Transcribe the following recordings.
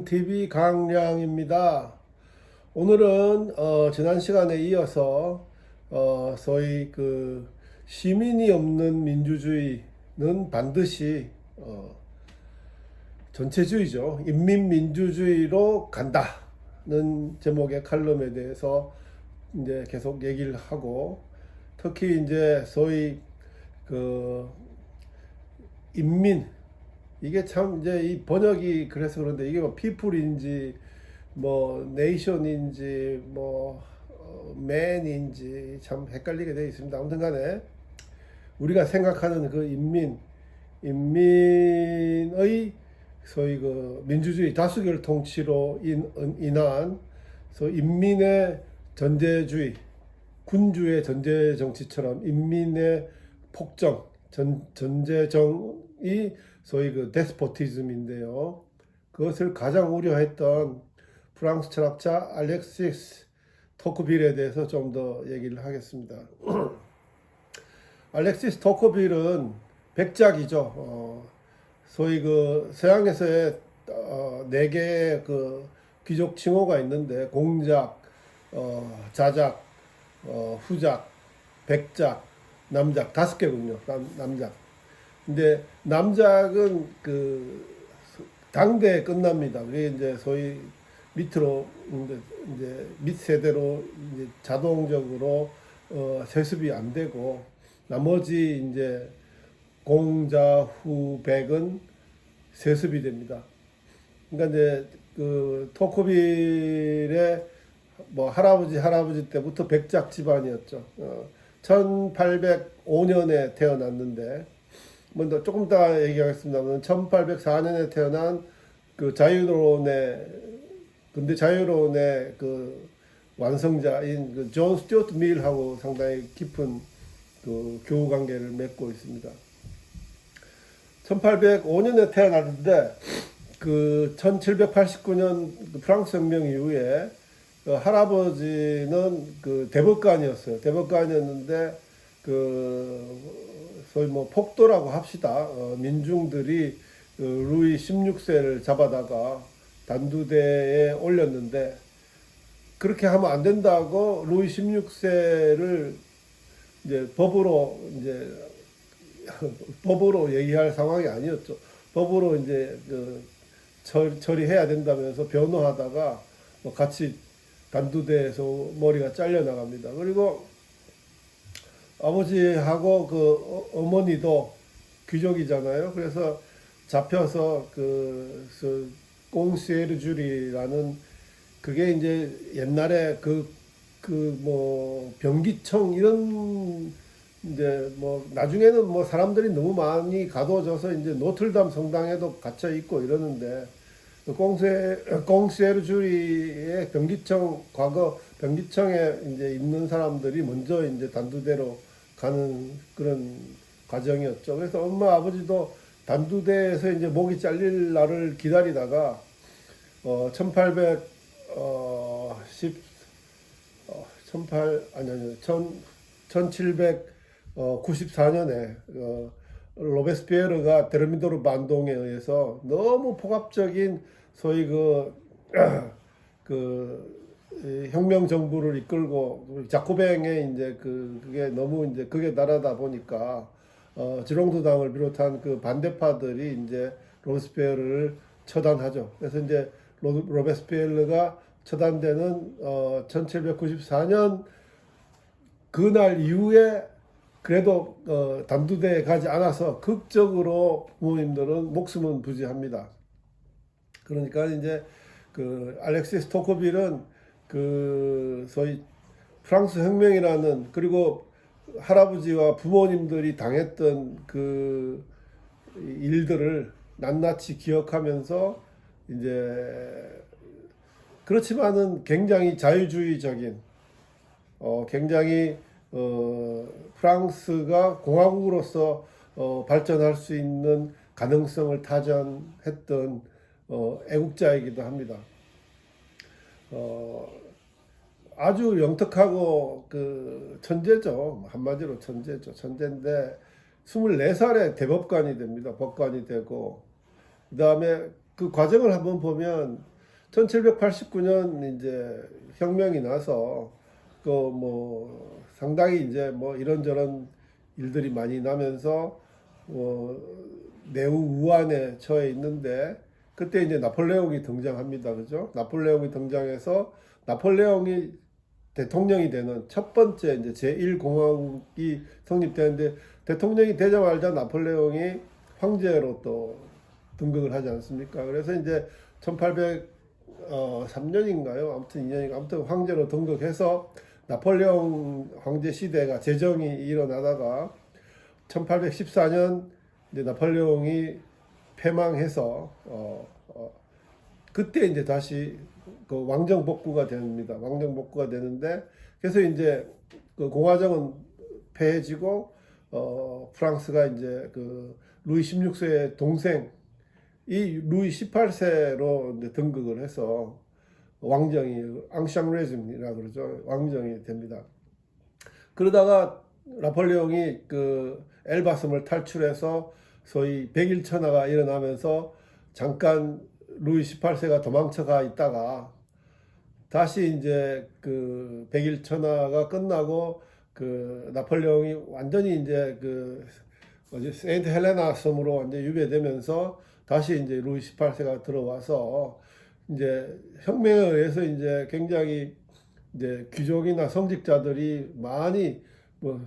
TV 강량입니다. 오늘은 지난 시간에 이어서 소위 시민이 없는 민주주의는 반드시 전체주의죠. 인민민주주의로 간다는 제목의 칼럼에 대해서 이제 계속 얘기를 하고, 특히 이제 소위 인민, 이게 참 이제 이 번역이 그래서 그런데 이게 뭐 피플인지 뭐 네이션인지 뭐 맨인지 참 헷갈리게 되어 있습니다. 아무튼 간에 우리가 생각하는 인민의 소위 민주주의 다수결 통치로 인한 인민의 전제주의, 군주의 전제 정치처럼 인민의 폭정, 전제정이 소위 데스포티즘인데요. 그것을 가장 우려했던 프랑스 철학자 알렉시스 토크빌에 대해서 좀 더 얘기를 하겠습니다. 알렉시스 토크빌은 백작이죠. 소위 서양에서의 네 개의 귀족 칭호가 있는데, 공작, 자작, 후작, 백작, 남작, 5개군요. 남작. 근데 남작은 당대에 끝납니다. 그게 이제 소위 밑으로 이제 밑 세대로 이제 자동적으로 세습이 안 되고, 나머지 이제 공자, 후, 백은 세습이 됩니다. 그러니까 이제 토크빌의 뭐 할아버지 때부터 백작 집안이었죠. 1805년에 태어났는데, 먼저 조금 더 얘기하겠습니다만, 1804년에 태어난 근대 자유론의 완성자인 존 스튜어트 밀하고 상당히 깊은 교우 관계를 맺고 있습니다. 1805년에 태어났는데 1789년 프랑스 혁명 이후에 할아버지는 대법관이었어요. 대법관이었는데 소위 뭐 폭도라고 합시다. 민중들이 루이 16세를 잡아다가 단두대에 올렸는데, 그렇게 하면 안 된다고 루이 16세를 이제 법으로 얘기할 상황이 아니었죠. 법으로 이제 처리해야 된다면서 변호하다가 같이 단두대에서 머리가 잘려 나갑니다. 그리고 아버지하고 어머니도 귀족이잖아요. 그래서 잡혀서 꽁시에르주리라는, 그게 이제 옛날에 뭐 병기청 이런, 이제 뭐 나중에는 뭐 사람들이 너무 많이 가둬져서 이제 노틀담 성당에도 갇혀 있고 이러는데, 꽁시에르주리의 병기청, 과거 병기청에 이제 있는 사람들이 먼저 이제 단두대로 가는 그런 과정이었죠. 그래서 엄마 아버지도 단두대에서 이제 목이 잘릴 날을 기다리다가 1794년에 로베스피에르가 데르미도르 반동에 의해서 너무 폭압적인 소위 혁명 정부를 이끌고 자코뱅의 이제 그게 너무 이제 극에 달하다 보니까 지롱도당을 비롯한 반대파들이 이제 로베스피에르를 처단하죠. 그래서 이제 로베스피에르가 처단되는 1794년 그날 이후에 그래도 단두대에 가지 않아서 극적으로 부모님들은 목숨은 부지합니다. 그러니까 이제 알렉시스 토크빌은 소위 프랑스 혁명이라는, 그리고 할아버지와 부모님들이 당했던 일들을 낱낱이 기억하면서, 이제 그렇지만은 굉장히 자유주의적인, 굉장히 프랑스가 공화국으로서 발전할 수 있는 가능성을 타전했던 애국자이기도 합니다. 아주 영특하고 천재죠. 한마디로 천재죠. 천재인데 24살에 대법관이 됩니다. 법관이 되고, 그 다음에 그 과정을 한번 보면 1789년 이제 혁명이 나서 그 뭐 상당히 이제 뭐 이런저런 일들이 많이 나면서 매우 우환에 처해 있는데 그때 이제 나폴레옹이 등장합니다. 그죠? 나폴레옹이 등장해서 나폴레옹이 대통령이 되는 첫 번째 이제 제1공화국이 성립되는데 대통령이 되자마자 나폴레옹이 황제로 또 등극을 하지 않습니까? 그래서 이제 1803년인가요? 아무튼 2년인가 아무튼 황제로 등극해서 나폴레옹 황제 시대가 제정이 일어나다가 1814년 이제 나폴레옹이 패망해서 그때 이제 다시 그 왕정 복구가 됩니다. 왕정 복구가 되는데 그래서 이제 그 공화정은 패해지고 프랑스가 이제 그 루이 16세의 동생 이 루이 18세로 이제 등극을 해서 왕정이 앙샹레즘이라 그러죠. 왕정이 됩니다. 그러다가 나폴레옹이 그 엘바섬을 탈출해서 소위 백일천하가 일어나면서 잠깐 루이 18세가 도망쳐가 있다가 다시 이제 그 백일천하가 끝나고 그 나폴레옹이 완전히 이제 그 뭐지 세인트 헬레나 섬으로 완전 유배되면서 다시 이제 루이 18세가 들어와서 이제 혁명에 의해서 이제 굉장히 이제 귀족이나 성직자들이 많이 뭐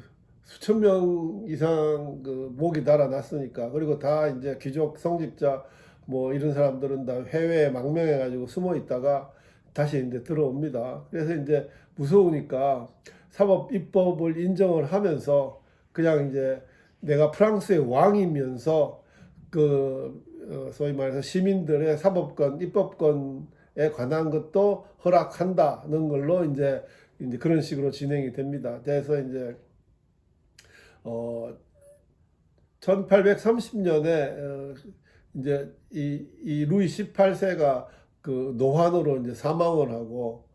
수천 명 이상 그 목이 달아났으니까 그리고 다 이제 귀족 성직자 뭐 이런 사람들은 다 해외에 망명해 가지고 숨어 있다가 다시 이제 들어옵니다. 그래서 이제 무서우니까 사법 입법을 인정을 하면서 그냥 이제 내가 프랑스의 왕이면서 그 소위 말해서 시민들의 사법권, 입법권에 관한 것도 허락한다는 걸로 이제 그런 식으로 진행이 됩니다. 그래서 이제 1830년에 이제 이 루이 18세가 그 노환으로 이제 사망을 하고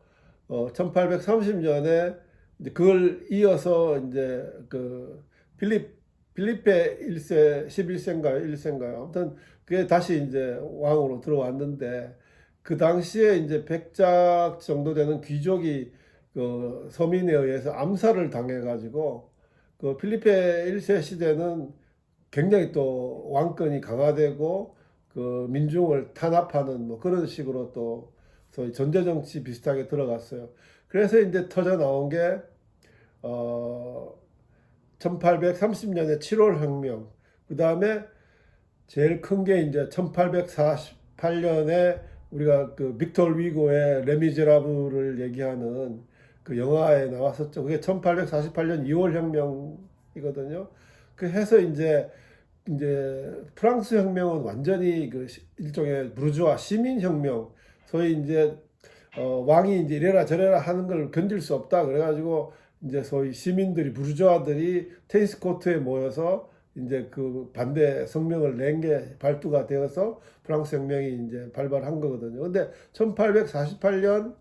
1830년에 이제 그걸 이어서 이제 그 필리페 1세 11세인가요? 1세인가요? 아무튼 그게 다시 이제 왕으로 들어왔는데 그 당시에 이제 100작 정도 되는 귀족이 그 서민에 의해서 암살을 당해 가지고 그 필리페 1세 시대는 굉장히 또 왕권이 강화되고 그 민중을 탄압하는 뭐 그런 식으로 또 소위 전제정치 비슷하게 들어갔어요. 그래서 이제 터져 나온 게 1830년에 7월 혁명, 그 다음에 제일 큰 게 이제 1848년에 우리가 그 빅토르 위고의 레미제라블을 얘기하는 그 영화에 나왔었죠. 그게 1848년 2월 혁명이거든요. 그 해서 이제 프랑스 혁명은 완전히 그 일종의 부르주아 시민 혁명, 소위 이제 왕이 이제 이래라 저래라 하는 걸 견딜 수 없다. 그래가지고 이제 소위 시민들이 부르주아들이 테니스 코트에 모여서 이제 그 반대 성명을 낸 게 발두가 되어서 프랑스 혁명이 이제 발발한 거거든요. 근데 1848년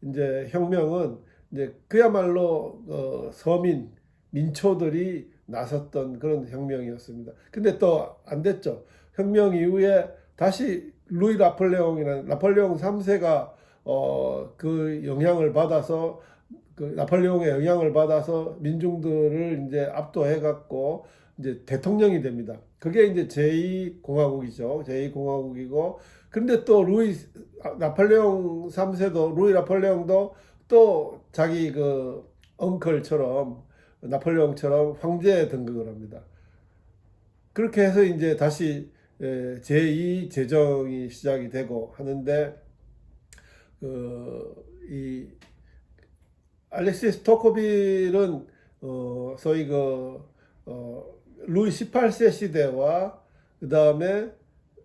이제 혁명은 이제 그야말로 서민 민초들이 나섰던 그런 혁명이었습니다. 근데 또 안 됐죠. 혁명 이후에 다시 루이 나폴레옹이라는 나폴레옹 3세가 그 영향을 받아서 그 나폴레옹의 영향을 받아서 민중들을 이제 압도해 갖고 이제 대통령이 됩니다. 그게 이제 제2공화국이죠. 제2공화국이고 근데 또 나폴레옹 3세도 루이 나폴레옹도 또 자기 그 엉클처럼 나폴레옹처럼 황제에 등극을 합니다. 그렇게 해서 이제 다시 제2 제정이 시작이 되고 하는데 이 알렉시스 토코빌은 소위 루이 18세 시대와 그 다음에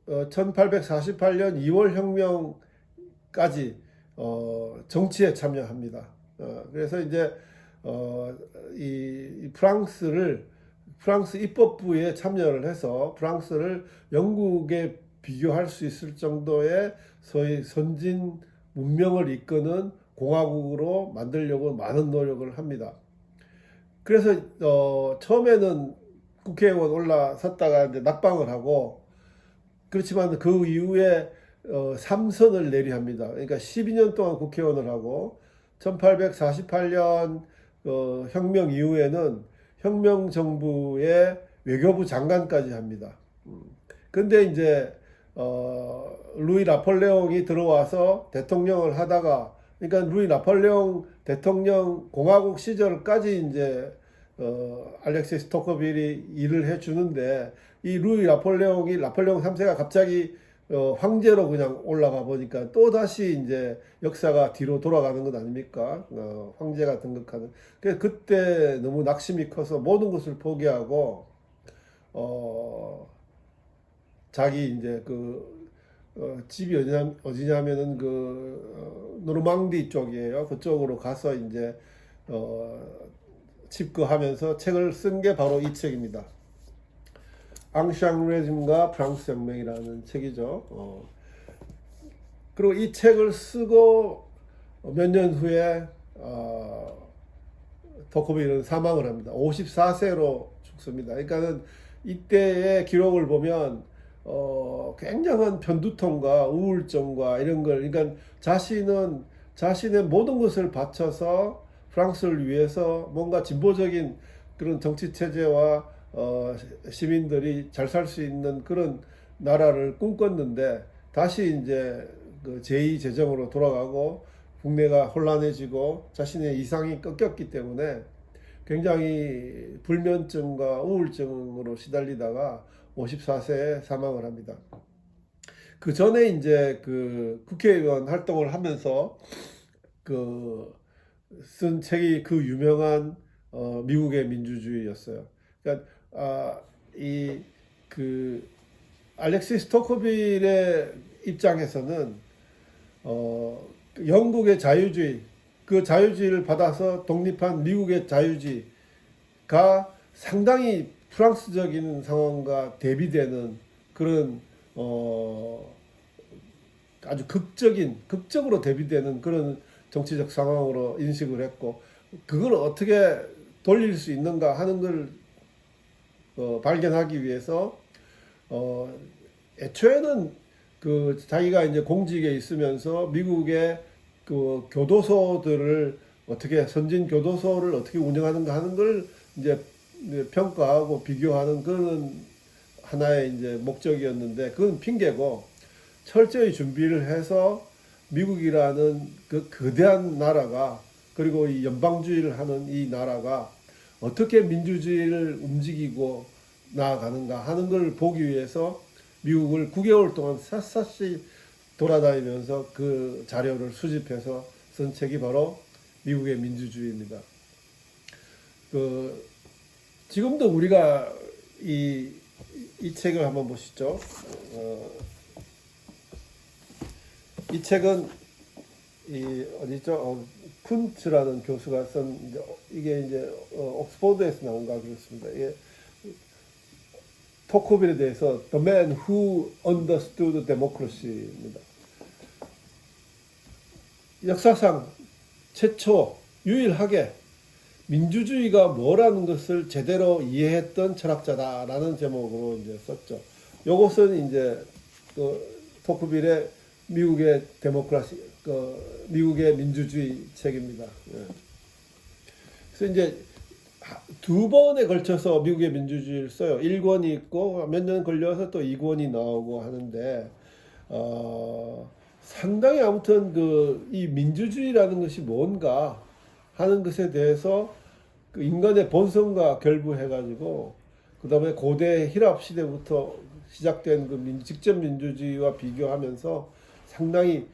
1848년 2월 혁명까지 정치에 참여합니다. 그래서 이제 이 프랑스 입법부에 참여를 해서 프랑스를 영국에 비교할 수 있을 정도의 소위 선진 문명을 이끄는 공화국으로 만들려고 많은 노력을 합니다. 그래서 처음에는 국회의원 올라섰다가 이제 낙방을 하고 그렇지만 그 이후에 삼선을 내리합니다. 그러니까 12년 동안 국회의원을 하고 1848년 혁명 이후에는 혁명 정부의 외교부 장관까지 합니다. 근데 이제 루이 나폴레옹이 들어와서 대통령을 하다가, 그러니까 루이 나폴레옹 대통령 공화국 시절까지 이제 알렉시스 토커빌이 일을 해주는데, 이 루이 나폴레옹 3세가 갑자기 황제로 그냥 올라가 보니까 또 다시 이제 역사가 뒤로 돌아가는 것 아닙니까? 황제가 등극하는. 그래서 그때 너무 낙심이 커서 모든 것을 포기하고 자기 이제 집이 어디냐면은 노르망디 쪽이에요. 그쪽으로 가서 이제 집거하면서 책을 쓴 게 바로 이 책입니다. 앙샹레즘과 프랑스 혁명이라는 책이죠. 그리고 이 책을 쓰고 몇 년 후에 토커빌은 사망을 합니다. 54세로 죽습니다. 그러니까는 이때의 기록을 보면 굉장한 편두통과 우울증과 이런 걸, 그러니까 자신의 모든 것을 바쳐서 프랑스를 위해서 뭔가 진보적인 그런 정치 체제와 시민들이 잘 살 수 있는 그런 나라를 꿈꿨는데, 다시 이제 제2 제정으로 돌아가고 국내가 혼란해지고 자신의 이상이 꺾였기 때문에 굉장히 불면증과 우울증으로 시달리다가 54세에 사망을 합니다. 그 전에 이제 국회의원 활동을 하면서 쓴 책이 유명한 미국의 민주주의였어요. 그러니까 알렉시스 토커빌의 입장에서는 영국의 자유주의, 그 자유주의를 받아서 독립한 미국의 자유주의가 상당히 프랑스적인 상황과 대비되는 그런 아주 극적으로 대비되는 그런 정치적 상황으로 인식을 했고, 그걸 어떻게 돌릴 수 있는가 하는 걸 발견하기 위해서 애초에는 자기가 이제 공직에 있으면서 미국의 교도소들을 어떻게, 선진 교도소를 어떻게 운영하는가 하는 걸 이제 평가하고 비교하는 그런 하나의 이제 목적이었는데, 그건 핑계고, 철저히 준비를 해서 미국이라는 그 거대한 나라가, 그리고 이 연방주의를 하는 이 나라가 어떻게 민주주의를 움직이고 나아가는가 하는 걸 보기 위해서 미국을 9개월 동안 샅샅이 돌아다니면서 그 자료를 수집해서 쓴 책이 바로 미국의 민주주의입니다. 지금도 우리가 이 책을 한번 보시죠. 이 책은 어디죠? 쿤츠라는 교수가 쓴, 이게 이제 옥스퍼드에서 나온가 그렇습니다. 이게 토커빌에 대해서 The Man Who Understood Democracy입니다. 역사상 최초 유일하게 민주주의가 뭐라는 것을 제대로 이해했던 철학자다라는 제목으로 이제 썼죠. 요것은 이제 토크빌의 미국의 데모크라시, 미국의 민주주의 책입니다. 예. 그래서 이제 2번에 걸쳐서 미국의 민주주의를 써요. 1권이 있고 몇 년 걸려서 또 2권이 나오고 하는데, 상당히 아무튼 이 민주주의라는 것이 뭔가 하는 것에 대해서 인간의 본성과 결부해가지고, 그 다음에 고대 히랍 시대부터 시작된 직접 민주주의와 비교하면서 상당히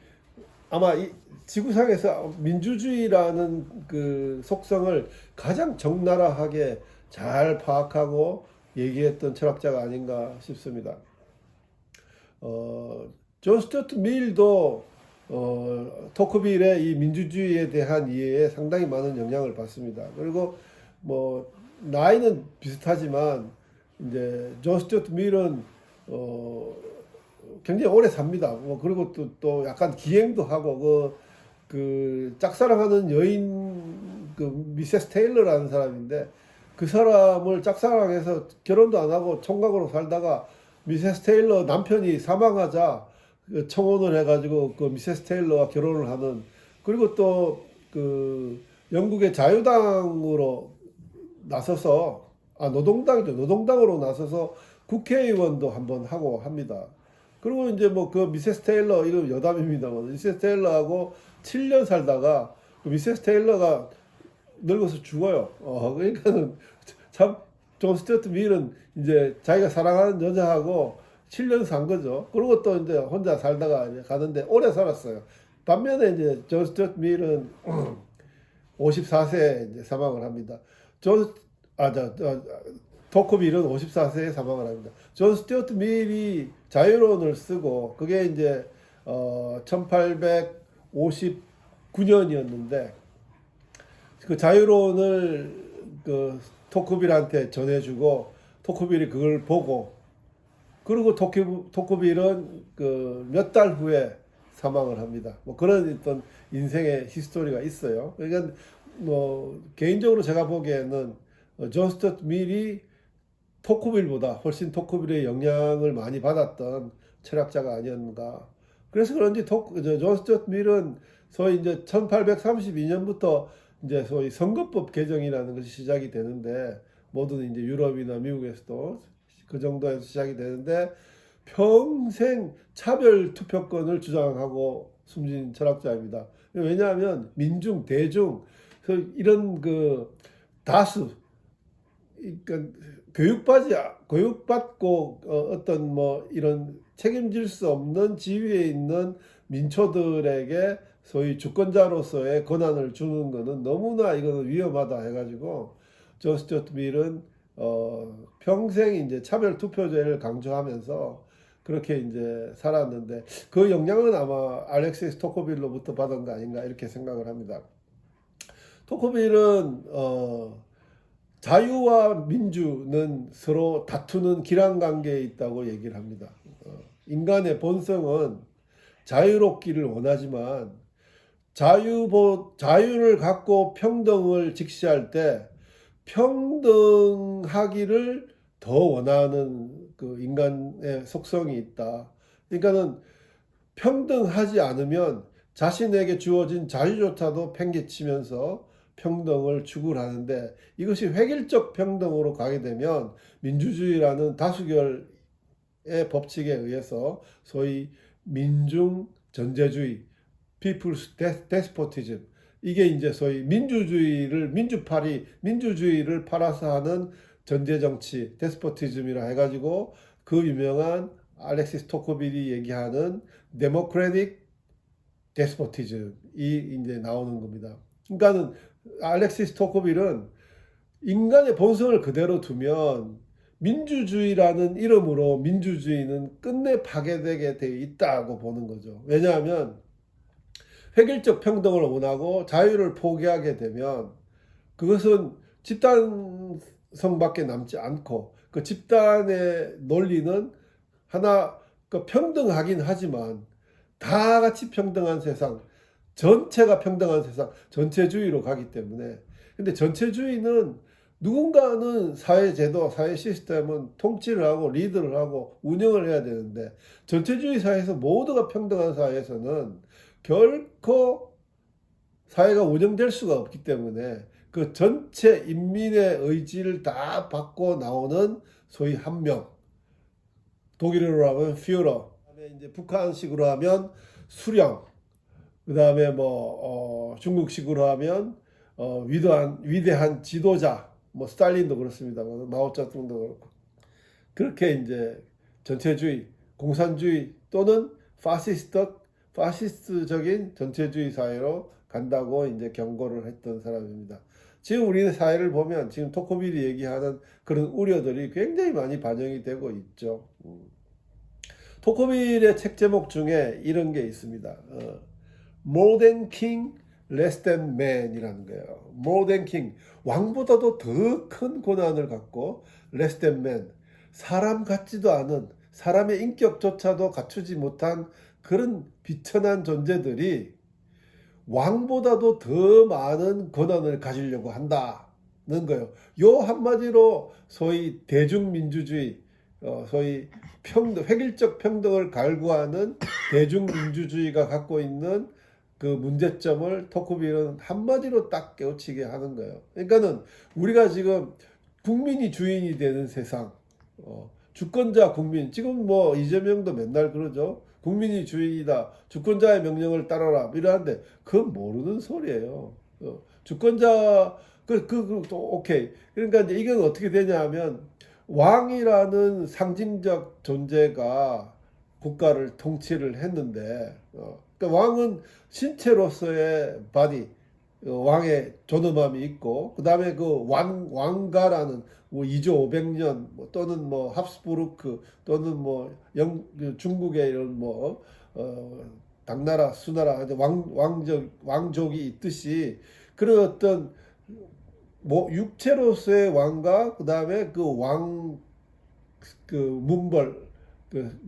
아마 이 지구상에서 민주주의라는 속성을 가장 적나라하게 잘 파악하고 얘기했던 철학자가 아닌가 싶습니다. 존 스튜어트 밀도 토크빌의 이 민주주의에 대한 이해에 상당히 많은 영향을 받습니다. 그리고 나이는 비슷하지만 이제 존 스튜어트 밀은 굉장히 오래 삽니다. 그리고 또 약간 기행도 하고, 짝사랑하는 여인, 미세스 테일러라는 사람인데, 그 사람을 짝사랑해서 결혼도 안 하고 총각으로 살다가 미세스 테일러 남편이 사망하자 그 청혼을 해가지고 그 미세스 테일러와 결혼을 하는, 그리고 또 그 영국의 자유당으로 나서서, 노동당이죠. 노동당으로 나서서 국회의원도 한번 하고 합니다. 그리고 이제 뭐 그 미세스 테일러, 이거 여담입니다만, 미세스 테일러하고 7년 살다가 그 미세스 테일러가 늙어서 죽어요. 그러니까는 참, 존 스튜어트 밀은 이제 자기가 사랑하는 여자하고 7년 산 거죠. 그리고 또 이제 혼자 살다가 이제 가는데 오래 살았어요. 반면에 이제 존 스튜어트 밀은 54세에 이제 사망을 합니다. 존, 토크빌은 54세에 사망을 합니다. 존 스튜어트 밀이 자유론을 쓰고, 그게 이제 1859년이었는데 그 자유론을 그 토크빌한테 전해주고, 토크빌이 그걸 보고, 그리고 토크빌은 그 몇 달 후에 사망을 합니다. 뭐 그런 어떤 인생의 히스토리가 있어요. 그러니까 뭐 개인적으로 제가 보기에는 존 스튜어트 밀이 토크빌보다 훨씬 토크빌의 영향을 많이 받았던 철학자가 아니었는가. 그래서 그런지 존 스튜어트 밀은 소위 이제 1832년부터 이제 소위 선거법 개정이라는 것이 시작이 되는데, 모든 이제 유럽이나 미국에서도 그 정도에서 시작이 되는데, 평생 차별 투표권을 주장하고 숨진 철학자입니다. 왜냐하면 민중, 대중, 이런 그 다수, 그러니까 교육받고 어떤 뭐 이런 책임질 수 없는 지위에 있는 민초들에게 소위 주권자로서의 권한을 주는 것은 너무나 이거는 위험하다 해가지고 존 스튜어트 밀은 평생 이제 차별 투표제를 강조하면서 그렇게 이제 살았는데, 그 영향은 아마 알렉시스 토크빌로부터 받은 거 아닌가 이렇게 생각을 합니다. 토크빌은 자유와 민주는 서로 다투는 기란관계에 있다고 얘기를 합니다. 인간의 본성은 자유롭기를 원하지만 자유를 갖고 평등을 직시할 때 평등하기를 더 원하는 그 인간의 속성이 있다. 그러니까는 평등하지 않으면 자신에게 주어진 자유조차도 팽개치면서 평등을 추구를 하는데, 이것이 획일적 평등으로 가게 되면 민주주의라는 다수결의 법칙에 의해서 소위 민중 전제주의, People's Despotism, 이게 이제 소위 민주주의를 팔아서 하는 전제정치, 데스포티즘이라 해가지고 그 유명한 알렉시스 토크빌이 얘기하는 데모크래틱 데스포티즘이 이제 나오는 겁니다. 그러니까는 알렉시스 토크빌은 인간의 본성을 그대로 두면 민주주의라는 이름으로 민주주의는 끝내 파괴되게 되어 있다고 보는 거죠. 왜냐하면 획일적 평등을 원하고 자유를 포기하게 되면 그것은 집단성밖에 남지 않고, 그 집단의 논리는 하나, 그 평등하긴 하지만 다 같이 평등한 세상, 전체가 평등한 세상, 전체주의로 가기 때문에. 근데 전체주의는 누군가는 사회제도, 사회 시스템은 통치를 하고 리드를 하고 운영을 해야 되는데, 전체주의 사회에서 모두가 평등한 사회에서는 결코 사회가 운영될 수가 없기 때문에 그 전체 인민의 의지를 다 받고 나오는 소위 한 명, 독일어로 하면 퓨러, 그다음에 이제 북한식으로 하면 수령, 그다음에 뭐 중국식으로 하면 위대한 지도자, 뭐 스탈린도 그렇습니다만 마오쩌둥도 그렇고, 그렇게 이제 전체주의, 공산주의 또는 파시스트적인 전체주의 사회로 간다고 이제 경고를 했던 사람입니다. 지금 우리 사회를 보면 지금 토크빌이 얘기하는 그런 우려들이 굉장히 많이 반영이 되고 있죠. 토크빌의 책 제목 중에 이런 게 있습니다. More than king, less than man 이라는 거예요. More than king, 왕보다도 더 큰 권한을 갖고, less than man, 사람 같지도 않은, 사람의 인격조차도 갖추지 못한 그런 비천한 존재들이 왕보다도 더 많은 권한을 가지려고 한다는 거예요. 요 한마디로 소위 대중민주주의, 소위 평등, 획일적 평등을 갈구하는 대중민주주의가 갖고 있는 그 문제점을 토크빌은 한마디로 딱 깨우치게 하는 거예요. 그러니까는 우리가 지금 국민이 주인이 되는 세상, 주권자 국민, 지금 뭐 이재명도 맨날 그러죠. 국민이 주인이다. 주권자의 명령을 따라라. 이러는데 그건 모르는 소리예요. 주권자 또 오케이. 그러니까 이제 이건 어떻게 되냐 하면 왕이라는 상징적 존재가 국가를 통치를 했는데 그러니까 왕은 신체로서의 바디 왕의 존엄함이 있고 그 다음에 그 왕가라는 뭐 2조 500년 또는 뭐 합스부르크 또는 뭐 중국의 이런 뭐 당나라 수나라 왕족이 있듯이 그런 어떤 뭐 육체로서의 왕과 그 다음에 그 문벌 그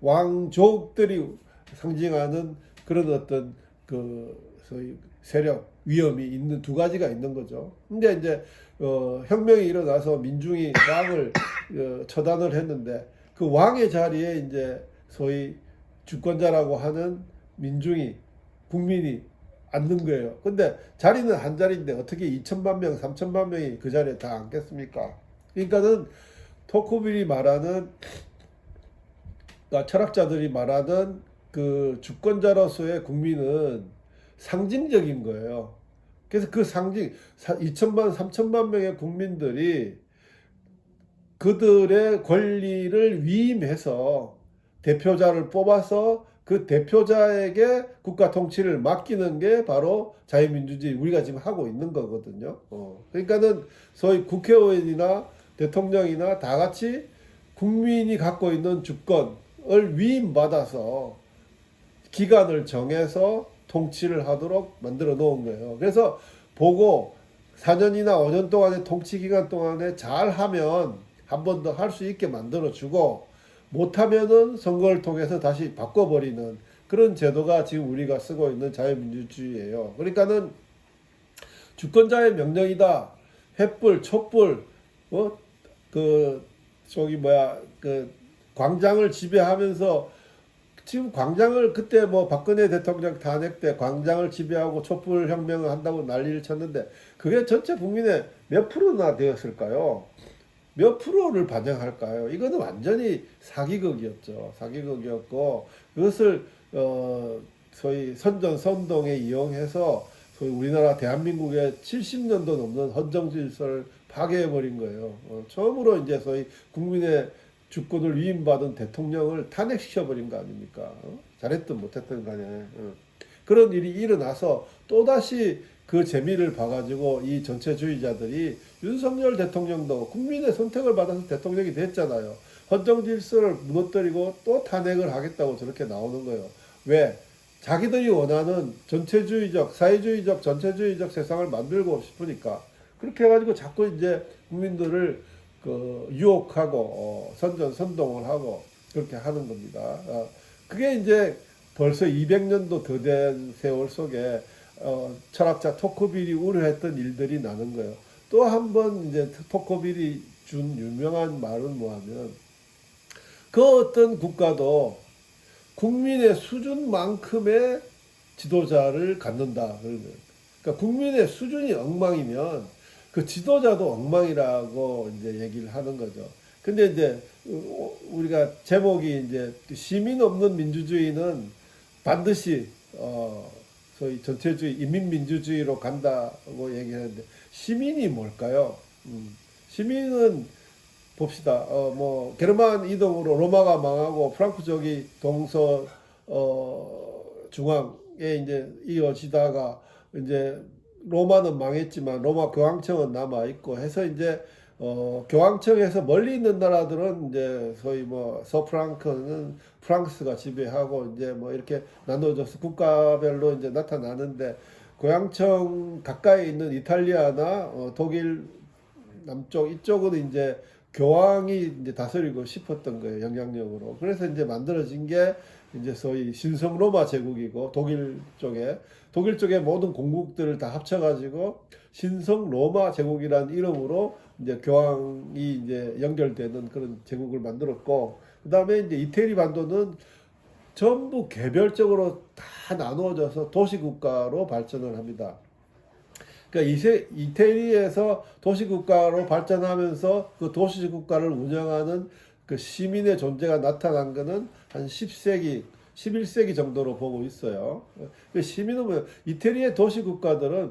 왕족들이 상징하는 그런 어떤 그 소위 세력 위험이 있는 두 가지가 있는 거죠. 근데 이제 혁명이 일어나서 민중이 왕을 처단을 했는데 그 왕의 자리에 이제 소위 주권자라고 하는 민중이 국민이 앉는 거예요. 근데 자리는 한 자리인데 어떻게 2천만 명, 3천만 명이 그 자리에 다 앉겠습니까? 그러니까는 토크빌이 말하는 그러니까 철학자들이 말하는 그 주권자로서의 국민은 상징적인 거예요. 그래서 그 상징 2천만, 3천만 명의 국민들이 그들의 권리를 위임해서 대표자를 뽑아서 그 대표자에게 국가 통치를 맡기는 게 바로 자유민주주의 우리가 지금 하고 있는 거거든요. 그러니까는 소위 국회의원이나 대통령이나 다 같이 국민이 갖고 있는 주권을 위임받아서 기간을 정해서 통치를 하도록 만들어 놓은 거예요. 그래서 보고 4년이나 5년 동안의 통치 기간 동안에 잘하면 한 번 더 할 수 있게 만들어 주고 못하면은 선거를 통해서 다시 바꿔버리는 그런 제도가 지금 우리가 쓰고 있는 자유민주주의예요. 그러니까는 주권자의 명령이다. 횃불, 촛불, 그 광장을 지배하면서 지금 광장을 그때 뭐 박근혜 대통령 탄핵 때 광장을 지배하고 촛불 혁명을 한다고 난리를 쳤는데 그게 전체 국민의 몇 프로나 되었을까요? 몇 프로를 반영할까요? 이거는 완전히 사기극이었죠. 사기극이었고 그것을 소위 선전선동에 이용해서 소위 우리나라 대한민국의 70년도 넘는 헌정 질서를 파괴해버린 거예요. 처음으로 이제 소위 국민의 주권을 위임받은 대통령을 탄핵시켜버린 거 아닙니까? 잘했든 못했든 간에. 그런 일이 일어나서 또다시 그 재미를 봐가지고 이 전체주의자들이 윤석열 대통령도 국민의 선택을 받아서 대통령이 됐잖아요. 헌정 질서를 무너뜨리고 또 탄핵을 하겠다고 저렇게 나오는 거예요. 왜? 자기들이 원하는 전체주의적, 사회주의적, 전체주의적 세상을 만들고 싶으니까. 그렇게 해가지고 자꾸 이제 국민들을 유혹하고 선전선동을 하고 그렇게 하는 겁니다. 그게 이제 벌써 200년도 더 된 세월 속에 철학자 토크빌이 우려했던 일들이 나는 거예요. 또 한 번 이제 토크빌이 준 유명한 말은 뭐하면 그 어떤 국가도 국민의 수준만큼의 지도자를 갖는다. 그러니까 국민의 수준이 엉망이면 그 지도자도 엉망이라고 이제 얘기를 하는 거죠. 근데 이제 우리가 제목이 이제 시민 없는 민주주의는 반드시 소위 전체주의 인민민주주의로 간다고 얘기하는데 시민이 뭘까요? 시민은 봅시다. 뭐 게르만 이동으로 로마가 망하고 프랑크족이 동서 중앙에 이제 이어지다가 이제 로마는 망했지만 로마 교황청은 남아 있고 해서 이제 교황청에서 멀리 있는 나라들은 이제 소위 뭐 서프랑크는 프랑스가 지배하고 이제 뭐 이렇게 나눠져서 국가별로 이제 나타나는데 교황청 가까이 있는 이탈리아나 독일 남쪽 이쪽은 이제 교황이 이제 다스리고 싶었던 거예요, 영향력으로. 그래서 이제 만들어진 게 이제 소위 신성 로마 제국이고 독일 쪽에 모든 공국들을 다 합쳐가지고 신성 로마 제국이라는 이름으로 이제 교황이 이제 연결되는 그런 제국을 만들었고, 그 다음에 이제 이태리 반도는 전부 개별적으로 다 나누어져서 도시국가로 발전을 합니다. 그러니까 이태리에서 도시국가로 발전하면서 그 도시국가를 운영하는 그 시민의 존재가 나타난 것은 한 10세기, 11세기 정도로 보고 있어요. 그 시민은 뭐 이태리의 도시국가들은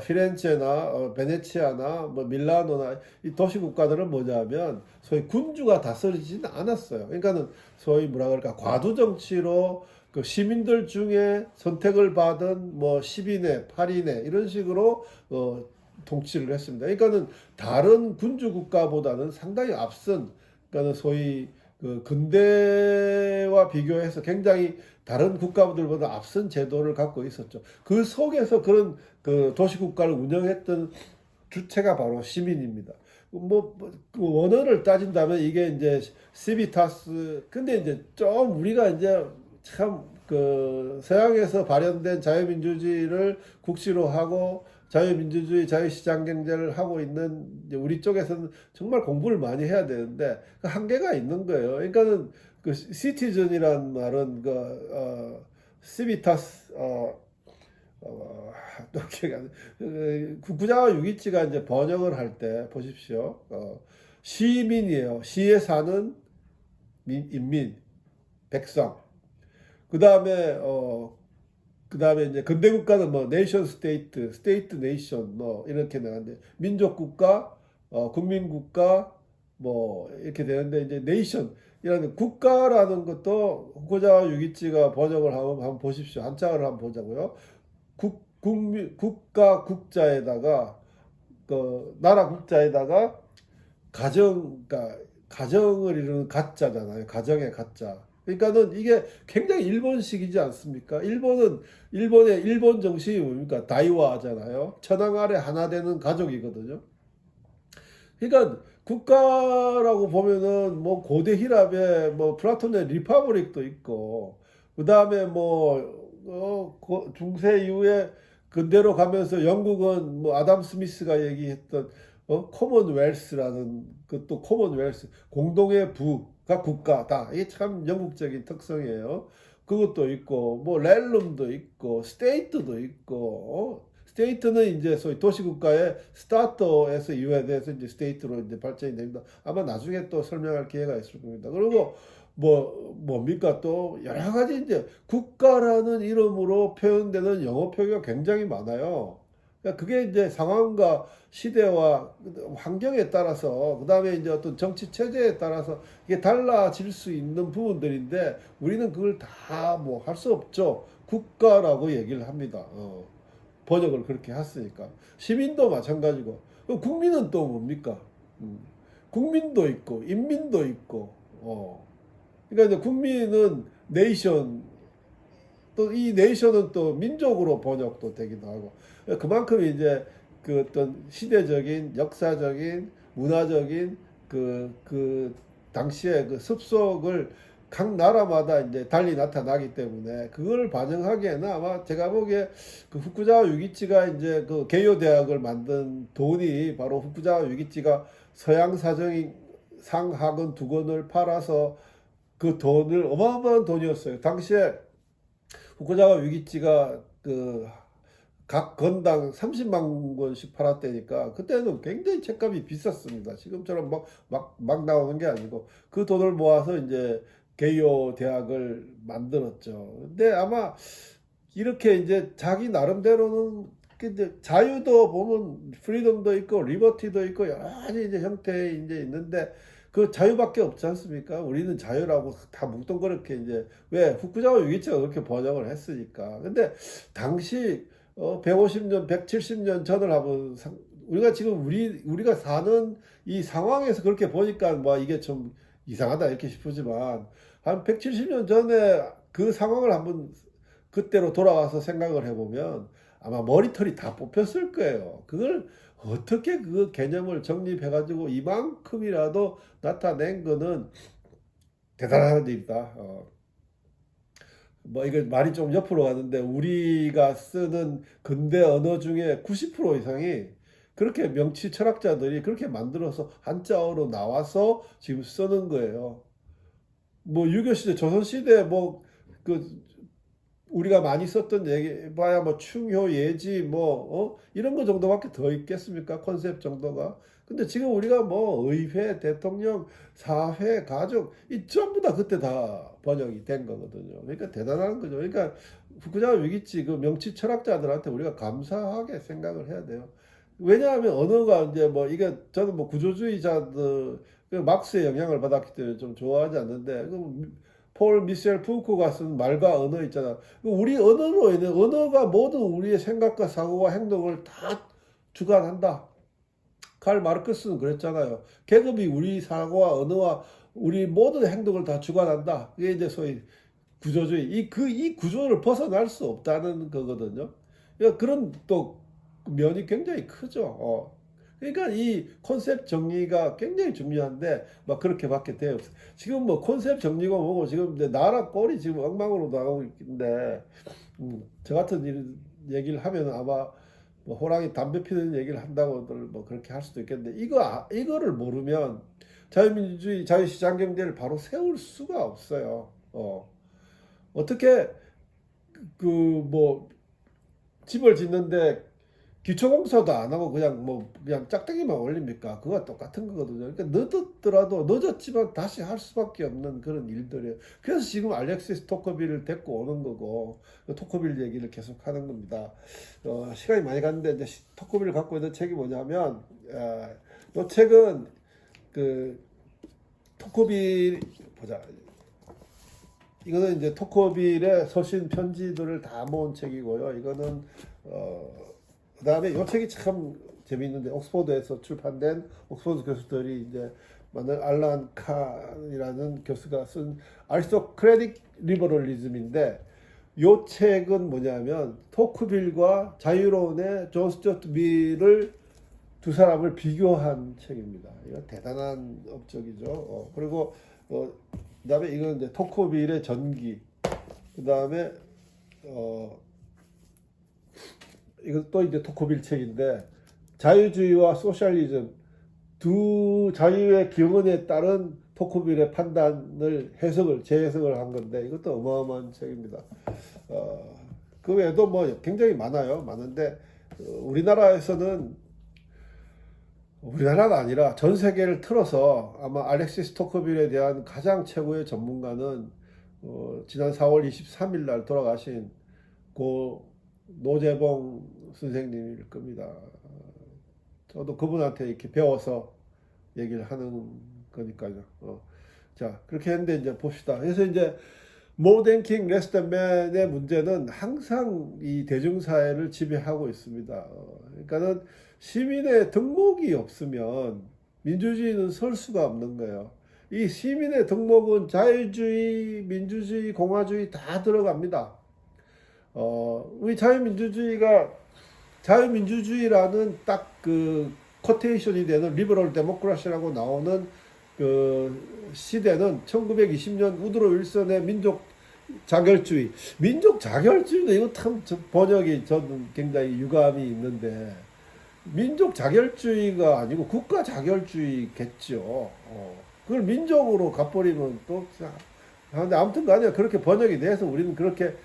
피렌체나 베네치아나 뭐 밀라노나 이 도시국가들은 뭐냐면 소위 군주가 다스리지는 않았어요. 그러니까는 소위 뭐라 그럴까 과도 정치로 그 시민들 중에 선택을 받은 뭐 10인의 8인의 이런 식으로 통치를 했습니다. 그러니까는 다른 군주 국가보다는 상당히 앞선, 그러니까 소위 그 근대와 비교해서 굉장히 다른 국가들보다 앞선 제도를 갖고 있었죠. 그 속에서 그런 그 도시국가를 운영했던 주체가 바로 시민입니다. 그 원어를 따진다면 이게 이제 시비타스, 근데 이제 좀 우리가 이제 참 그 서양에서 발현된 자유민주주의를 국시로 하고 자유민주주의, 자유시장 경제를 하고 있는 우리 쪽에서는 정말 공부를 많이 해야 되는데 그 한계가 있는 거예요. 그러니까는 그 시티즌이란 말은 시비타스 또 기억이 안 나. 구자와 유기치가 이제 번역을 할 때 보십시오. 시민이에요. 시에 사는 인민, 백성. 그 다음에 이제 근대 국가는 뭐 네이션 스테이트, 스테이트 네이션 뭐 이렇게 나가는데 민족 국가, 국민 국가 뭐 이렇게 되는데 이제 네이션 이라는 국가라는 것도 후쿠자와 유기치가 번역을 하면 한번 보십시오. 한자어를 한번 보자고요. 국가 국자에다가 그 나라 국자에다가 그러니까 가정을 이루는 가자잖아요. 가정의 가자. 그러니까는 이게 굉장히 일본식이지 않습니까? 일본의 일본 정신이 뭡니까? 다이와잖아요. 천황 아래 하나 되는 가족이거든요. 그러니까 국가라고 보면은 뭐 고대 히랍에 뭐 플라톤의 리퍼블릭도 있고, 그 다음에 중세 이후에 근대로 가면서 영국은 뭐 아담 스미스가 얘기했던 코먼웰스라는 그또 코먼웰스 공동의 부가 국가다. 이게 참 영국적인 특성이에요. 그것도 있고 뭐 렐름도 있고 스테이트도 있고 스테이트는 이제 소위 도시국가의 스타터에서 이외돼서 이제 스테이트로 이제 발전이 됩니다. 아마 나중에 또 설명할 기회가 있을 겁니다. 그리고 뭡니까 또 여러 가지 이제 국가라는 이름으로 표현되는 영어 표기가 굉장히 많아요. 그러니까 그게 이제 상황과 시대와 환경에 따라서 그 다음에 이제 어떤 정치 체제에 따라서 이게 달라질 수 있는 부분들인데 우리는 그걸 다 뭐 할 수 없죠. 국가라고 얘기를 합니다. 번역을 그렇게 했으니까. 시민도 마찬가지고. 국민은 또 뭡니까? 국민도 있고, 인민도 있고, 그러니까 이제 국민은 네이션, 또 이 네이션은 또 민족으로 번역도 되기도 하고. 그만큼 이제 그 어떤 시대적인, 역사적인, 문화적인 그 당시의 그 습속을 각 나라마다 이제 달리 나타나기 때문에 그걸 반영하기에는 아마 제가 보기에 그 후쿠자와 유기치가 이제 그 게이오 대학을 만든 돈이 바로 후쿠자와 유기치가 서양 사정인 상학원 2권을 팔아서 그 돈을 어마어마한 돈이었어요. 당시에 후쿠자와 유기치가 그 각 건당 30만 권씩 팔았다니까 그때는 굉장히 책값이 비쌌습니다. 지금처럼 막 나오는 게 아니고 그 돈을 모아서 이제 게이오 대학을 만들었죠. 근데 아마 이렇게 이제 자기 나름대로는 이제 자유도 보면 프리덤도 있고 리버티도 있고 여러 가지 이제 형태 이제 있는데 그 자유밖에 없지 않습니까? 우리는 자유라고 다 뭉뚱그렇게 이제 왜 후쿠자와 유기치가 그렇게 번역을 했으니까. 근데 당시 150년, 170년 전을 한번 우리가 지금 우리가 사는 이 상황에서 그렇게 보니까 뭐 이게 좀 이상하다 이렇게 싶지만 한 170년 전에 그 상황을 한번 그때로 돌아와서 생각을 해보면 아마 머리털이 다 뽑혔을 거예요. 그걸 어떻게 그 개념을 정립해가지고 이만큼이라도 나타낸 거는 대단한 일이다. 뭐 이거 말이 좀 옆으로 가는데 우리가 쓰는 근대 언어 중에 90% 이상이 그렇게 명치 철학자들이 그렇게 만들어서 한자어로 나와서 지금 쓰는 거예요. 뭐 유교 시대, 조선 시대 뭐 그 우리가 많이 썼던 얘기 봐야 뭐 충효, 예지 이런 거 정도밖에 더 있겠습니까? 컨셉 정도가. 근데 지금 우리가 뭐 의회, 대통령, 사회, 가족 이 전부 다 그때 다 번역이 된 거거든요. 그러니까 대단한 거죠. 그러니까 후쿠자마 위기치 그 명치 철학자들한테 우리가 감사하게 생각을 해야 돼요. 왜냐하면 언어가 이제 뭐 이게 저는 뭐 구조주의자들 그 막스의 영향을 받았기 때문에 좀 좋아하지 않는데 폴 미셸 푸코가 쓴 말과 언어 있잖아. 우리 언어로 인해 언어가 모든 우리의 생각과 사고와 행동을 다 주관한다. 칼 마르크스는 그랬잖아요. 계급이 우리 사고와 언어와 우리 모든 행동을 다 주관한다. 이게 이제 소위 구조주의. 이 구조를 벗어날 수 없다는 거거든요. 그러니까 그런 또 면이 굉장히 크죠. 그러니까 이 컨셉 정리가 굉장히 중요한데 막 그렇게밖에 돼요. 지금 뭐 컨셉 정리가 뭐고 지금 이제 나라 꼴이 지금 엉망으로 나가고 있는데 저 같은 얘기를 하면 아마 뭐 호랑이 담배 피는 얘기를 한다고들 뭐 그렇게 할 수도 있겠는데 이거를 모르면 자유민주주의 자유시장 경제를 바로 세울 수가 없어요. 어떻게 그 뭐 집을 짓는데 기초공사도 안 하고 그냥 짝대기만 올립니까? 그거 똑같은 거거든요. 그러니까 늦었더라도 늦었지만 다시 할 수밖에 없는 그런 일들이에요. 그래서 지금 알렉시스 토커빌을 데리고 오는 거고 토커빌 얘기를 계속 하는 겁니다. 시간이 많이 갔는데 이제 토커빌을 갖고 있는 책이 뭐냐면 이 책은 그 토커빌 보자. 이거는 이제 토커빌의 서신 편지들을 다 모은 책이고요. 이거는 그다음에 이 책이 참 재미있는데 옥스퍼드에서 출판된 옥스퍼드 교수들이 이제 만든 알란 칸이라는 교수가 쓴 아리스토크래틱 리버럴리즘인데 이 책은 뭐냐면 토크빌과 자유론의 존 스튜어트 밀을 두 사람을 비교한 책입니다. 이거 대단한 업적이죠. 그리고 그다음에 이건 이제 토크빌의 전기. 그다음에 이건 또 이제 토크빌 책인데 자유주의와 소셜리즘 두 자유의 기원에 따른 토크빌의 판단을 재해석을 한 건데 이것도 어마어마한 책입니다. 그 외에도 뭐 굉장히 많은데 우리나라가 아니라 전 세계를 틀어서 아마 알렉시스 토크빌에 대한 가장 최고의 전문가는 지난 4월 23일 날 돌아가신 고 노재봉 선생님일 겁니다. 저도 그분한테 이렇게 배워서 얘기를 하는 거니까요. 자, 그렇게 했는데 이제 봅시다. 그래서 이제 More Than King, Less Than Man의 문제는 항상 이 대중사회를 지배하고 있습니다. 그러니까는 시민의 덕목이 없으면 민주주의는 설 수가 없는 거예요. 이 시민의 덕목은 자유주의, 민주주의, 공화주의 다 들어갑니다. 우리 자유민주주의라는 딱 그 코테이션이 되는 리버럴 데모크라시라고 나오는 그 시대는 1920년 우드로 윌슨의 민족 자결주의. 민족 자결주의도 이거 참 번역이 저는 굉장히 유감이 있는데 민족 자결주의가 아니고 국가 자결주의겠죠. 그걸 민족으로 가버리면 또 근데 아무튼 간에 그렇게 번역이 돼서 우리는 그렇게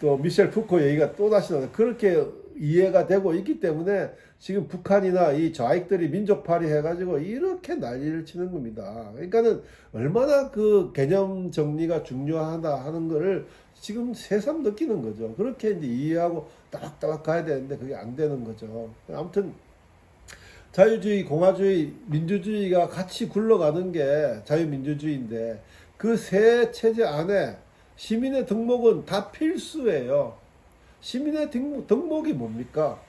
또 미셸 푸코 얘기가 또 다시 나와서 그렇게 이해가 되고 있기 때문에 지금 북한이나 이 좌익들이 민족파리 해가지고 이렇게 난리를 치는 겁니다. 그러니까는 얼마나 그 개념 정리가 중요하다 하는 거를 지금 새삼 느끼는 거죠. 그렇게 이제 이해하고 따박따박 가야 되는데 그게 안 되는 거죠. 아무튼 자유주의, 공화주의, 민주주의가 같이 굴러가는 게 자유민주주의인데 그 세 체제 안에 시민의 덕목은 다 필수예요. 시민의 덕목이 뭡니까?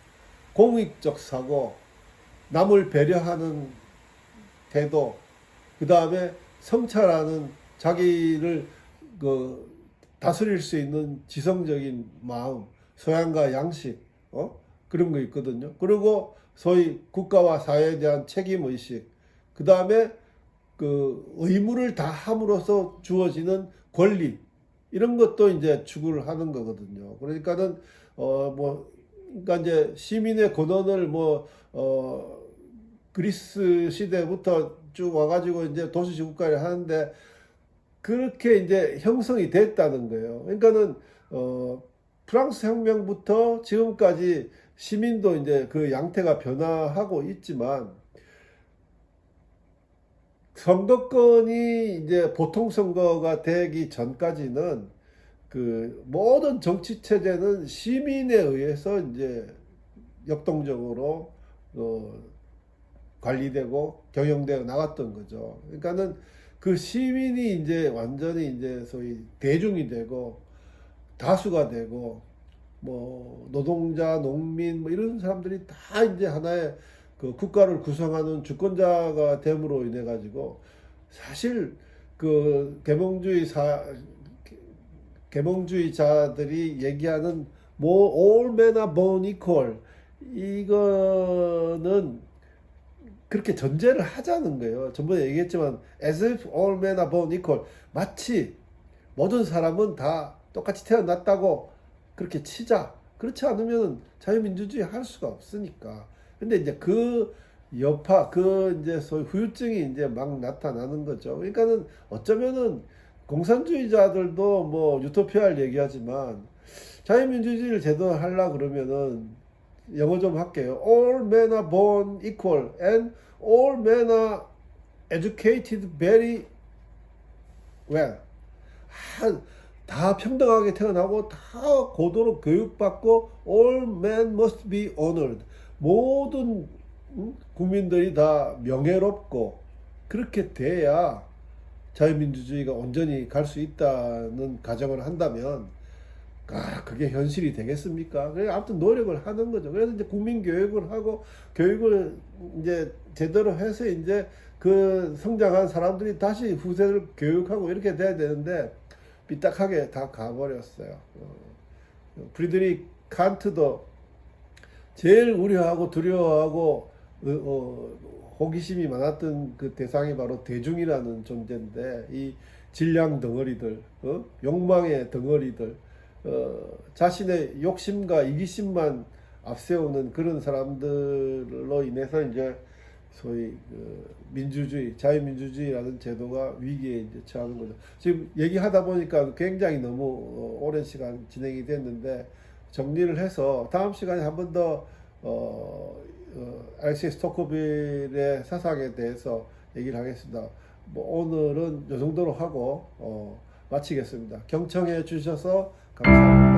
공익적 사고, 남을 배려하는 태도, 그 다음에 성찰하는 자기를 다스릴 수 있는 지성적인 마음, 소양과 양식, 그런 거 있거든요. 그리고 소위 국가와 사회에 대한 책임의식, 그 다음에 그 의무를 다함으로써 주어지는 권리, 이런 것도 이제 추구를 하는 거거든요. 그러니까는 그러니까 이제 시민의 권원을 그리스 시대부터 쭉 와가지고 이제 도시 국가를 하는데 그렇게 이제 형성이 됐다는 거예요. 그러니까는 프랑스 혁명부터 지금까지 시민도 이제 그 양태가 변화하고 있지만 선거권이 이제 보통 선거가 되기 전까지는 그 모든 정치 체제는 시민에 의해서 이제 역동적으로 관리되고 경영되어 나갔던 거죠. 그러니까는 그 시민이 이제 완전히 이제 소위 대중이 되고 다수가 되고 뭐 노동자, 농민 뭐 이런 사람들이 다 이제 하나의 그 국가를 구성하는 주권자가 됨으로 인해 가지고 사실 그 계몽주의자들이 얘기하는 뭐 all men are born equal 이거는 그렇게 전제를 하자는 거예요. 전번에 얘기했지만 as if all men are born equal 마치 모든 사람은 다 똑같이 태어났다고 그렇게 치자. 그렇지 않으면 자유민주주의 할 수가 없으니까. 근데 이제 그 여파, 그 이제 소위 후유증이 이제 막 나타나는 거죠. 그러니까는 어쩌면은 공산주의자들도 뭐 유토피아를 얘기하지만 자유민주주의를 제대로 하려 그러면은 영어 좀 할게요. All men are born equal and all men are educated very well. 다 평등하게 태어나고 다 고도로 교육받고 all men must be honored. 모든 국민들이 다 명예롭고 그렇게 돼야 자유민주주의가 온전히 갈 수 있다는 가정을 한다면 그게 현실이 되겠습니까? 그래서 아무튼 노력을 하는 거죠. 그래서 이제 국민 교육을 하고 교육을 이제 제대로 해서 이제 그 성장한 사람들이 다시 후세를 교육하고 이렇게 돼야 되는데 삐딱하게 다 가버렸어요. 프리드리히 칸트도 제일 우려하고 두려워하고 호기심이 많았던 그 대상이 바로 대중이라는 존재인데 이 질량 덩어리들, 욕망의 덩어리들, 자신의 욕심과 이기심만 앞세우는 그런 사람들로 인해서 이제 소위 그 민주주의, 자유민주주의라는 제도가 위기에 이제 처하는 거죠. 지금 얘기하다 보니까 굉장히 너무 오랜 시간 진행이 됐는데 정리를 해서 다음 시간에 한 번 더 알렉시스 토크빌의 사상에 대해서 얘기를 하겠습니다. 뭐 오늘은 이 정도로 하고 마치겠습니다. 경청해 주셔서 감사합니다.